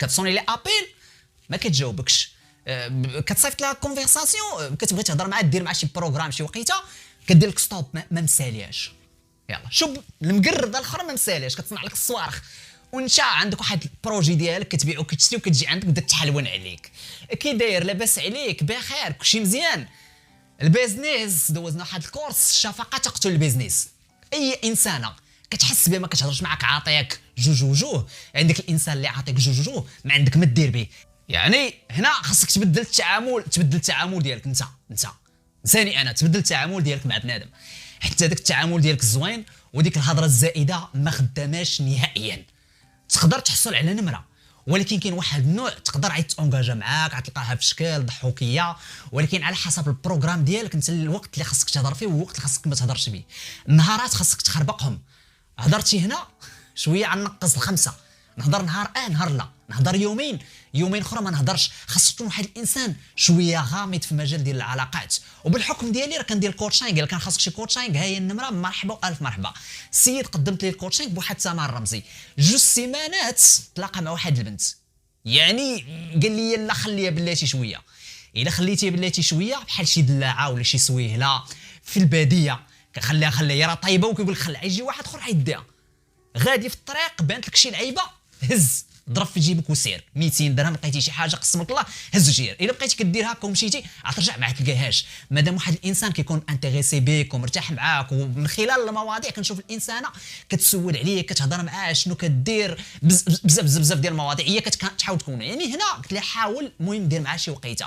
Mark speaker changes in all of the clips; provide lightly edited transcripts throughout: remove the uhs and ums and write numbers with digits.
Speaker 1: كتصوني لي ابيل ما كتجاوبكش، كتصيفط لها كونفرساسيون كتبغي تهضر معاه دير مع شي بروغرام شي وقيته كدير لك ستوب ما مسالياش. يلا شوف المقرده الاخرى ما مسالياش كتصنع لك الصواريخ وانت عندك واحد البروجي ديالك كتبيعو كتشري وكتجي عندك بدا تحلون عليك. كي داير لاباس عليك بخير كلشي مزيان؟ البيزنس دوزنا واحد الكورس الشفقه تقتل البيزنس. اي انسانه كتحس بها ما كتهضرش معاك عاطيك جوج وجوه، عندك الانسان اللي عاطيك جوج وجوه ما عندك ما دير به. يعني هنا خاصك تبدل التعامل ديالك انت ثاني انا تبدل التعامل ديالك مع بنادم، حتى داك التعامل ديالك الزوين وديك الهضره الزائده ما خداماش نهائيا. تقدر تحصل على نمره ولكن كاين واحد النوع تقدر عاد تونجاجا معاك غتلقاها في شكل ضحوكيه، ولكن على حسب البروغرام ديالك انت الوقت اللي خاصك تهضر فيه والوقت اللي خاصك ما تهضرش به. النهارات خاصك تخربقهم، هضرتي هنا شويه غنقص الخمسه، نهضر نهار نهار لا، نهضر يومين اخرى ما نهضرش. خاص تكون واحد الانسان شويه غامض في مجال ديال العلاقات. وبالحكم ديالي راه كندير كوتشينغ، الا كان خاصك شي كوتشينغ ها هي النمره، مرحبا والف مرحبا. السيد قدمت لي الكوتشينغ بواحد الثمن رمزي، 2 سيمانات تلاقى مع واحد البنت، يعني قال لي لا خليها بلاتي شويه. الا خليتيها بلاتي شويه بحال شي دلاعه ولا شي سويهله في الباديه خليها راه طيبه وكيقول لك خليها يجي واحد اخر يديها. غادي في الطريق بانت لك شي لعيبه هز ضرب في جيبك وسير 200 درهم لقيتي شي حاجه قسمك الله هز جير. الا بقيتي كدير هكا ومشيتي غترجع ما تلقاهاش. مادام واحد الانسان كيكون انتريسي بيك ومرتاح معاك ومن خلال المواضيع كنشوف الانسانه كتسول عليه كتهضر معاه شنو كدير بزاف ديال المواضيع هي كتحاول تكون. يعني هنا قلت لها حاول المهم دير معاه شي وقيته.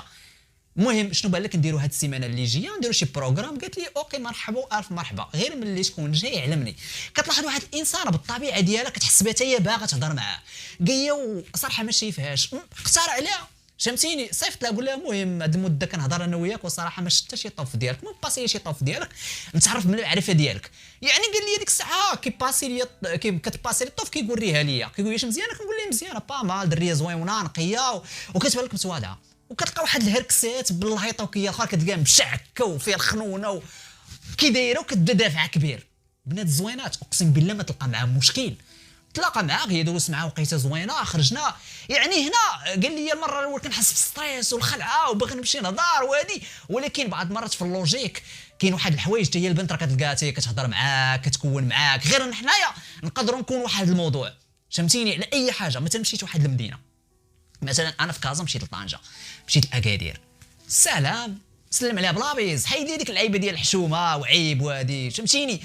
Speaker 1: المهم شنو بان لك نديروا هاد السيمانه اللي جايه نديروا شي بروغرام. قالت لي اوكي مرحبا الف مرحبا، غير ملي تكون جاي علمني. كتلاحظ واحد الانسان بالطبيعه ديالها كتحس بها حتى هي باغا تهضر معاه جايه وصراحه ما شايفهاش اقترح عليها فهمتيني صيفط لها قول لها المهم هاد المده كنهضر انا وياك وصراحه ما شفت شي طوف ديالك، ما باسي شي طوف ديالك نتعرف من المعرفه ديالك. يعني قال لي ديك الساعه كيباسي لي كتباسي لي الطوف كيوريها ليا كيقول لي مزيانه كنقول ليه مزيانه با مال دريه زوينه نقيه وكتبان لك متواضعه. وكتلقى واحد الهركسات بالهيطه وكيا الاخر كتلقاها مشعكه وفيها الخنونه كي دايره وكتبدا دافعه كبير. بنات زوينات اقسم بالله ما تلقى معاهم مشكل، تلاقى معاه هي دوزت معاه وقيته زوينه خرجنا. يعني هنا قال لي المره الاولى كنحس بالستريس والخلعه وباغي نمشي نهضر وهادي، ولكن بعض المرات في اللوجيك كاين واحد الحوايج حتى هي البنت راه كتلقاها حتى هي كتهضر معاك كتكون معاك. غير حنايا نقدروا نكون واحد الموضوع فهمتيني على اي حاجه. مثلا مشيت واحد المدينه، مثلا انا في كازا مشيت لطنجه مشيت لاكادير، سلام سلم عليها بلابيز حيدي ديك العيبه ديال الحشومه وعيب وهادي فهمتيني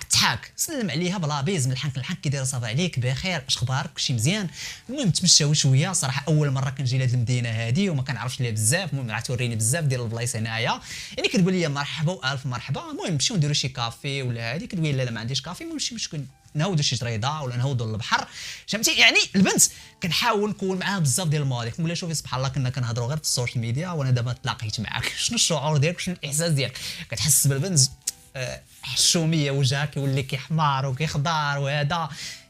Speaker 1: تحاك سلم عليها بلابيز من الحنك كي داير صافا عليك بخير اش اخبارك كلشي مزيان. المهم تمشاو شويه صراحه اول مره كنجي لهاد المدينه هادي وما كنعرفش ليها بزاف. المهم راه توريني بزاف ديال البلايص هنايا يعني كتقول لي مرحبا والف مرحبا. المهم نمشيو نديرو شي كافي ولا هادي كتقول لي لا ما عنديش كافي. المهم نمشيو نهودو شي جريده ولا نهودو للبحر فهمتي. يعني البنت كنحاول نكون معاها بزاف ديال المواضيع. كنقول لها شوفي سبحان الله كنا كنهضروا غير في السوشيال ميديا وانا دابا تلاقيت معاك شنو الشعور ديالك شنو الاحساس ديالك. كتحس بالبنت حشوميه وجهها كيولي كيحمر وكيخضر وهذا.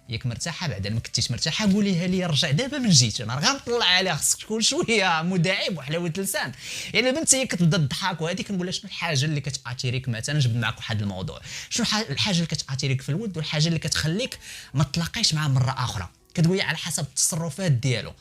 Speaker 1: ياك مرتاحه بعدا ما كنتيش مرتاحه قوليها لي رجع دابا من جيت انا غنطلع عليها. خصك تكون شويه مداعب وحلاوه اللسان. يعني البنت هي كتبدا تضحك وهذيك كنقول لها شنو الحاجه اللي كتاثيريك. مثلا نجبد معك واحد الموضوع شنو الحاجه اللي كتاثيريك في الود والحاجه اللي كتخليك ما تلاقيش معاه مره اخرى. كتقولي على حسب التصرفات ديالو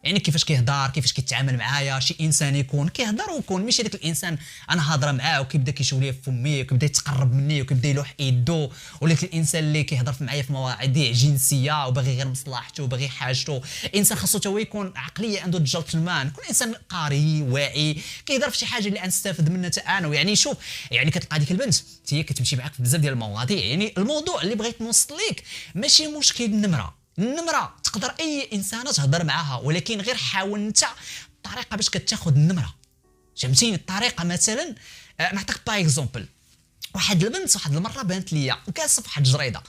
Speaker 1: يعني كيفاش كيهضر كيفاش كيتعامل معايا. شي انسان يكون كيهضر ويكون ماشي داك الانسان انا هضره معاه وكيبدا كيشاور لي في فمي وكيبدا يتقرب مني وكيبدا يلوح يدو، ولكن الانسان اللي كيهضر معايا في مواضيع جنسيه وباغي غير مصلحته وباغي حاجته. انسان خاصو تا هو يكون عقليه عنده جنتلمان، يكون انسان قاري واعي كيهضر في شي حاجه اللي غنستافد منها حتى انا. ويعني شوف يعني كتلقى ديك البنت هي كتمشي معاك في بزاف ديال المواضيع. يعني الموضوع اللي بغيت نوصل لك ماشي مشكل النمره تقدر اي انسانه تهضر معاها، ولكن غير حاول انت الطريقه باش كتاخذ النمره فهمتيني. الطريقه مثلا نعطيك باغ اكزومبل واحد البنت واحد المره بانت ليا وكاسه في واحد الجريده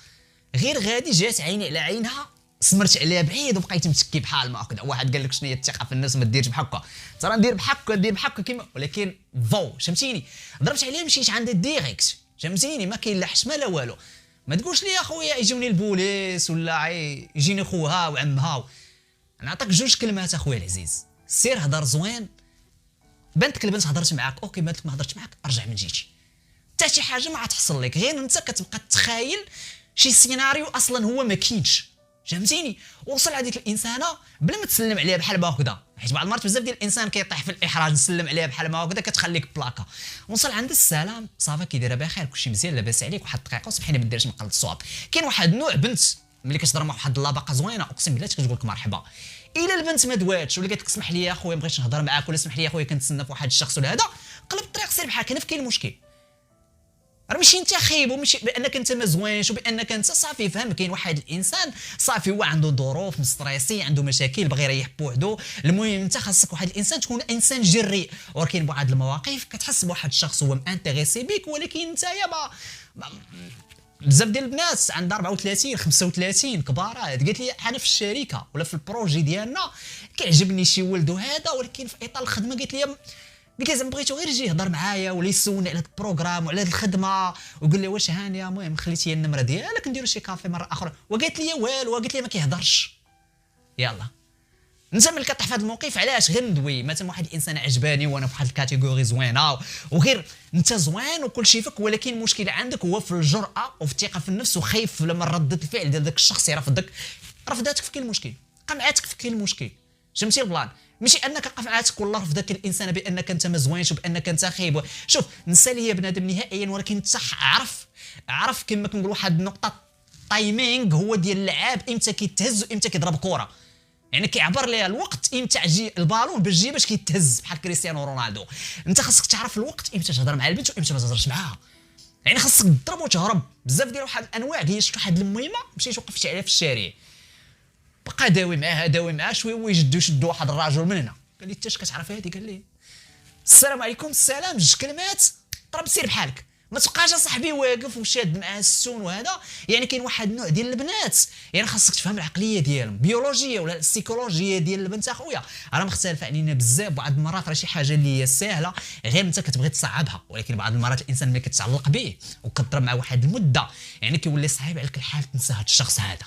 Speaker 1: غير غادي جات عيني على عينها سمرت عليها بعيد وبقيت متكي بحال ما هكذا. واحد قال لك شنو هي الثقه في الناس ما ديرش بحال هكا ترى ندير بحال هكا كيما ولكن فهمتيني. ضربت عليها مشيت عند ديريكت فهمتيني ما كاين لا حشمه لا والو. ما تقولش لي اخويا يجوني البوليس ولا يجيني خوها وعمها. نعطيك 2 كلمات اخويا العزيز سير هضر زوين. بنتك البنت هضرت معاك اوكي بنتك ما هضرتش معاك ارجع من جيتي. حتى شي حاجه ما غتحصل لك غير انت كتبقى تخايل شي سيناريو اصلا هو ما كاينش فهمتيني؟ وصل هذيك الانسانه بلا ما تسلم عليها بحال ما هكذا، حيت بعض المرات بزاف ديال الانسان كيطيح في الاحراج، نسلم عليها بحال ما هكذا كتخليك بلاكا. وصل عند السلام صافا كي دايره بخير كلشي مزيان لاباس عليك، واحد الدقيقه وسمحيني ما ديرش مقلد الصواب. كاين واحد النوع بنت ملي كتهضر مع واحد اللابقه زوينه اقسم بالله كتقول لك مرحبا. الا البنت ما دواتش ولا قالت لك اسمح لي اخويا بغيتش نهضر معاك، ولا اسمح لي اخويا كنتسنى في واحد الشخص ولا هذا، قلب الطريق سير بحالك. هنا فين المشكل؟ راه ماشي انت خايب وماشي بانك انت ما زوينش وبانك انت صافي. فهم كاين واحد الانسان صافي هو عنده ظروف مستريسي، عنده مشاكل، بغى يريح بوحدو. المهم انت خاصك واحد الانسان تكون انسان جريء، ولكن بواحد المواقف كتحس بواحد الشخص هو مانتريسي بك، ولكن انت يا بزاف ديال الناس عندها 34 35 كبارات قالت لي انا في الشركه ولا في البروجي ديالنا كيعجبني شي ولد وهذا، ولكن في اطار الخدمه قالت لي زعما بغيتو غير يجي يهضر معايا ولا يسولني على هذا البروغرام وعلى هذه الخدمه، وقال لي واش هانيه المهم خليتي النمره ديالك نديرو شي كافي مره اخرى، وقالت لي والو، وقالت لي ما كيهضرش. يلا انت ملي كطيح في هذا الموقف علاش غير ندوي مثلا واحد الانسان عجباني وانا في واحد الكاتيجوري زوينه وغير انت زوين وكل شيء فيك، ولكن المشكل عندك هو في الجرأه وفي الثقه في النفس، وخايف لما ردة الفعل ديال داك الشخص يرفضك. رفضاتك في كاين المشكل، قمعاتك في كاين المشكل. فهمتي البلان؟ ماشي انك قمعاتك ولا رفضك الانسان بانك انت ما زوينش وبانك انت خايب. شوف نسى لي بنادم نهائيا، ولكن انت عرف كما كنقول واحد النقطه تايمينغ هو ديال اللعاب، امتى كيتهز وامتى كيضرب كره. يعني كيعبر ليها الوقت امتى تجي البالون باش تجي باش كيتهز بحال كريستيانو رونالدو. انت خاصك تعرف الوقت امتى تهضر مع البنت وامتى ما تهضرش معاها. يعني خاصك تضرب وتهرب. بزاف ديال واحد الانواع هي شفت واحد المهمه مشيت وقفت عليها في الشارع، بقى داوي معاه شويه هو يشد واحد الراجل من هنا، قال لي انت اش كتعرف هادي؟ قال لي السلام عليكم. السلام، جوج كلمات، طرب سير بحالك، ما تبقاش صاحبي واقف وشاد معاه السون وهذا. يعني كاين واحد النوع ديال البنات يعني خاصك تفهم العقليه ديالهم بيولوجيه ولا السيكولوجيه ديال البنت اخويا راه مختلفه علينا بزاف. بعض المرات راه شي حاجه اللي هي سهله غير انت كتبغي تصعبها، ولكن بعض المرات الانسان ملي كتعلق به وكتضرب مع واحد المده يعني كيولي صعيب عليك الحال تنسى هذا الشخص هذا.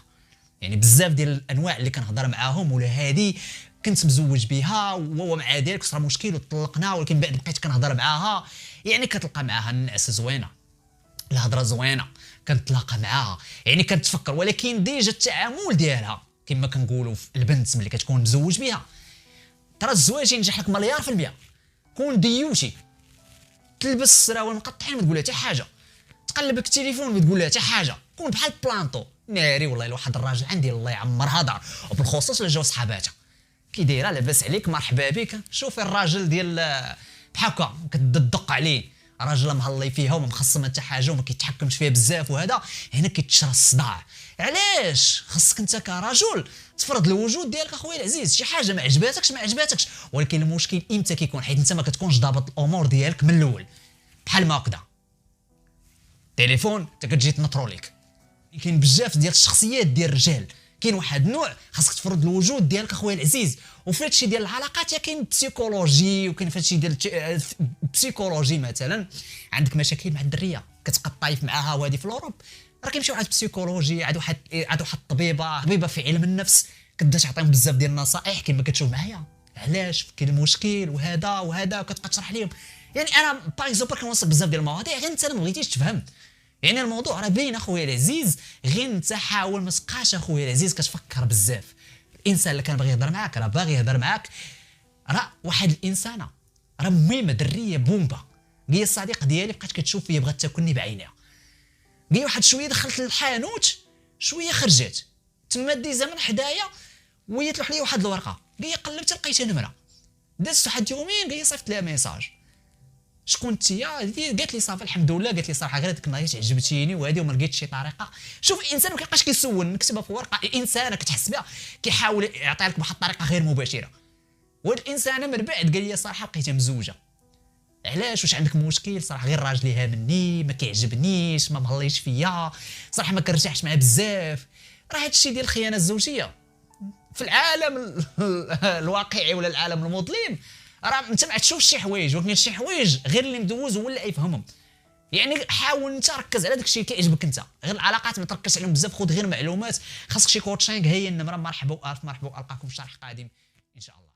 Speaker 1: يعني بزاف ديال الانواع اللي كنهضر معاهم ولا هذه كنت مزوج بها وهو مع ذلك صرا مشكل وطلقنا، ولكن بعد بقيت كنهضر معاها يعني كتلقى معاها النعس زوينه، الهضره زوينه، كنتلاقى معاها يعني كتفكر. ولكن ديجا التعامل ديالها كما كنقولوا البنت ملي كتكون مزوج بها، ترى الزواج ينجح لك مليار في المية. كون ديوتي، تلبس السراول مقطعين ما تقول لها حتى حاجه، تقلب التليفون ما تقول لها حتى حاجه، كون بحال بلانطو ناري. والله واحد الراجل عندي الله يعمرها دار، وبالخصوص لا جاو صحاباتها كي دايره لاباس عليك مرحبا بك. شوفي الراجل ديال بحال هكا كتدق عليه، راجل مهلي فيها وما مخصم حتى حاجه وما كيتحكمش فيها بزاف وهذا، هنا كيتشرى الصداع. علاش خاصك انت كرجل تفرض الوجود ديالك اخويا العزيز؟ شي حاجه ما عجباتكش، ولكن المشكل امتى كيكون؟ حيت انت ما كتكونش ضابط الامور ديالك من الاول. بحال ما هكذا تليفون انت كتجي تنطرو ليك. كاين بزاف ديال الشخصيات ديال الرجال، كاين واحد النوع خاصك تفرض الوجود ديالك اخويا العزيز. وفي هادشي ديال العلاقات كاين بسيكولوجي، وكاين في هادشي ديال بسيكولوجي مثلا عندك مشاكل مع الدريه كتبقى طايف معاها وهذه في الاوروب، راه كيمشيو عند بسيكولوجي، عند واحد طبيبه في علم النفس كتبدا تعطيهم بزاف ديال النصائح كما كتشوف معايا علاش كاين المشكل وهذا وكتبقى تشرح لهم. يعني انا باغ اكزومبل كنوصل بزاف ديال المواضيع غير انت ما بغيتيش تفهم. يعني الموضوع راه باين اخويا العزيز، غير انت حاول ما تبقاش اخويا العزيز كتفكر بزاف. الانسان اللي كان باغي يهضر معاك راه باغي يهضر معاك. راه واحد الانسانه راه مهمه دريه بومبا، هي الصديق ديالي بقات كتشوف فيا بغات تاكلني بعينيها، هي واحد شويه دخلت للحانوت شويه خرجت تما ديزا من حدايا وهي تلوح لي واحد الورقه، هي قلبت لقيتها نمره، دازت واحد يومين هي صيفط لها ميساج شكون نتيا؟ قالت لي صافي الحمد لله، قالت لي صراحه غير هذيك النهار عجبتيني وهذه وما لقيتش شي طريقه. شوف الانسان ما كيبقاش كيسول نكتبها في ورقه، الانسان كتحس بها كيحاول يعطيها لك بواحد الطريقه غير مباشره. وهاد الانسانه من بعد قال لي صراحه لقيتها مزوجه. علاش؟ واش عندك مشكل؟ صراحه غير راجلي هامني ما كيعجبنيش ما مهليش فيا صراحه ما كنرتاحش معاه بزاف. راه هادشي ديال الخيانه الزوجيه في العالم الواقعي ولا العالم المظلم راه انت ما تشوفش شي حوايج، ولكن شي حوايج غير اللي مدوز هو اللي يفهمهم. يعني حاول انت ركز على داكشي اللي كيعجبك انت، غير العلاقات ما تركزش عليهم بزاف، خذ غير معلومات. خاصك شي كوتشينغ، هي النمره. مرحبا والف مرحبا، القاكم في شرح قادم ان شاء الله.